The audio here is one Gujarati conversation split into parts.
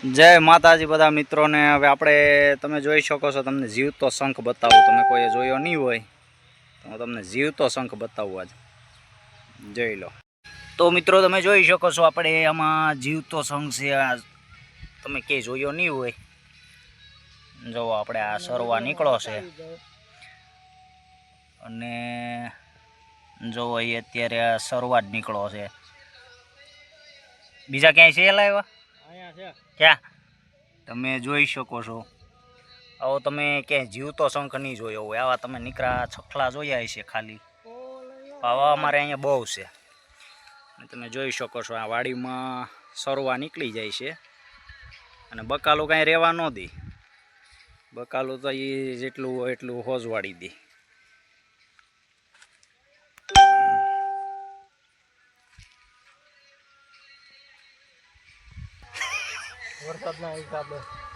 જય માતાજી બધા મિત્રોને। હવે આપણે તમે જોઈ શકો છો, તમને જીવતો શંખ બતાવું। તમે કોઈએ જોયો નહીં હોય તો હું તમને જીવતો શંખ બતાવું આજ, જોઈ લો। તો મિત્રો તમે જોઈ શકો છો, આપણે આમાં જીવતો શંખ છે। આ તમે ક્યાંય જોયો નહીં હોય, જો આપણે આ સરવા નીકળો છે અને જો એ અત્યારે આ સરવા જ નીકળો છે। બીજા ક્યાંય છે લાવ્યા? ક્યાં તમે જોઈ શકો છો, આવો તમે ક્યાંય જીવતો શંખ નહીં જોયો હોય। આવા તમે નીકળા છખલા જોયા હશે ખાલી, આવા અમારે અહીંયા બહુ છે। તમે જોઈ શકો છો, આ વાડીમાં સરવા નીકળી જાય છે અને બકાલું કાંઈ રહેવા ન દે। બકાલું તો એ જેટલું હોય એટલું હોજવાડી દે।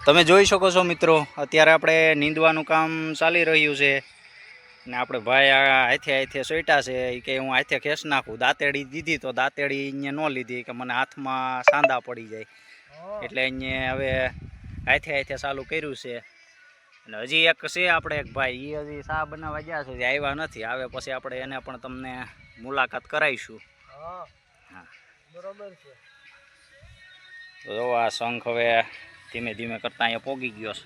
તમે જોઈ શકો છો મિત્રો, અત્યારે આપણે નીંદવાનું કામ ચાલી રહ્યું છે ને આપણે ભાઈ આ હાથે સોઈટા છે કે હું હાથે ખેસ નાખું। દાંતેડી દીધી તો દાંતેડી અહીંયા ન લીધી કે મને હાથમાં સાંદા પડી જાય, એટલે અહીંયા હવે હાથે ચાલુ કર્યું છે। અને હજી એક છે આપણે એક ભાઈ, એ હજી ચા બનાવવા ગયા છે, આવ્યા નથી। આવે પછી આપણે એને પણ તમને મુલાકાત કરાવીશું। હા બરોબર છે। તો આ શંખ હવે ધીમે ધીમે કરતા અહીંયા પોગી ગયો છે।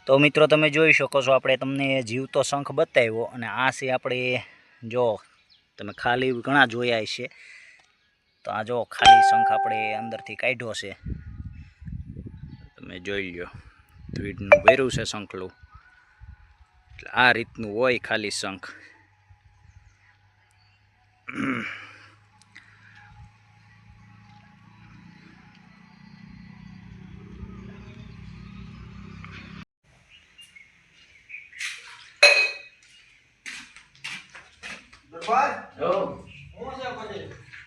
તો મિત્રો તમે જોઈ શકો છો, આપણે તમને જીવતો શંખ બતાવ્યો અને આ છે આપણે, જો તમે ખાલી ઘણા જોયા છે તો આ જો ખાલી શંખ આપણે અંદરથી કાઢ્યો છે, તમે જોઈ લો। વીડનું ભર્યું છે શંખલું, એટલે આ રીતનું હોય ખાલી શંખ।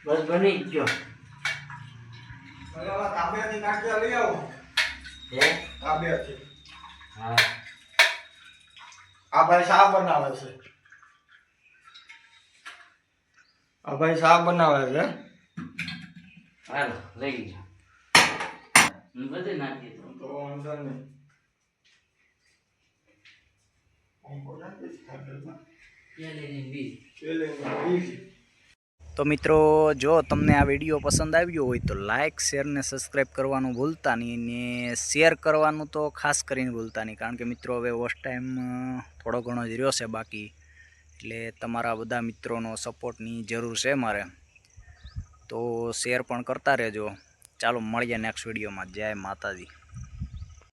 બસ બની ગયો। તાબેથી કાઢી લઈ આવો। તાબેથી હા, આ ભાઈ શા બનાવે છે? આ ભાઈ શા બનાવે છે? હાલો લઈ ગયો, બધે નાખી તો વાંધો નહીં। તો મિત્રો, જો તમને આ વિડીયો પસંદ આવ્યો હોય તો લાઇક શેર ને સબસ્ક્રાઈબ કરવાનું ભૂલતા નહીં, ને શેર કરવાનું તો ખાસ કરીને ભૂલતા નહીં, કારણ કે મિત્રો હવે વોચ ટાઈમ થોડો ઘણો જ રહ્યો છે બાકી, એટલે તમારા બધા મિત્રોનો સપોર્ટની જરૂર છે મારે, તો શેર પણ કરતા રહેજો। ચાલો મળીએ નેક્સ્ટ વિડીયોમાં। જય માતાજી।